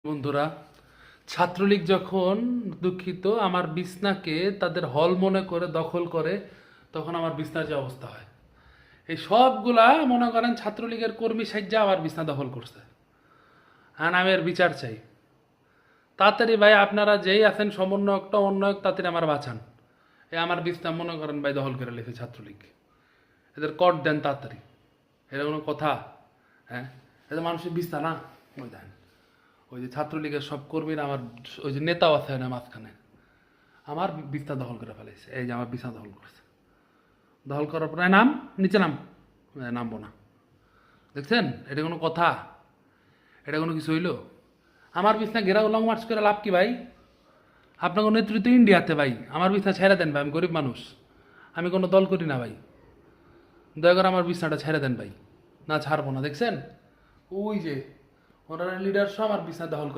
বন্ধুরা, ছাত্রলীগ যখন দুঃখিত আমার বিছনাকে তাদের হল মনে করে দখল করে, তখন আমার বিছনার যে অবস্থা হয়, এই সবগুলা মনে করেন ছাত্রলীগের কর্মী সাহায্যে আমার বিছনা দখল করছে। হ্যাঁ, আমি এর বিচার চাই। তাড়াতাড়ি ভাই, আপনারা যেই আছেন সমন্বয়কটা অন্যয়ক, তাড়াতাড়ি আমার বাঁচান। আমার বিছনা মনে করেন ভাই দখল করে লেছে ছাত্রলীগ। এদের কট দেন তাড়াতাড়ি। এটা কোনো কথা? হ্যাঁ, এটা মানুষের বিছনা না। ওই দেন, ওই যে ছাত্রলীগের সব কর্মীরা আমার, ওই যে নেতাও আছে না মাঝখানে, আমার বিছনা দখল করে ফেলেছে। এই যে আমার বিছনা দখল করছে, দখল করার পরে নাম, নিচে নাম। নামবো না। দেখছেন, এটা কোনো কথা? এটা কোনো কিছু হইলো? আমার বিছনা ঘেরাও লং মার্চ করে লাভ কি ভাই? আপনার নেতৃত্ব ইন্ডিয়াতে ভাই, আমার বিছনা ছেড়ে দেন ভাই, আমি গরিব মানুষ, আমি কোনো দল করি না ভাই। দয়া করে আমার বিছনাটা ছেড়ে দেন ভাই। না ছাড়বো না। দেখছেন, ওই যে ওনারা লিডার সব আমার বিছনা দখল করে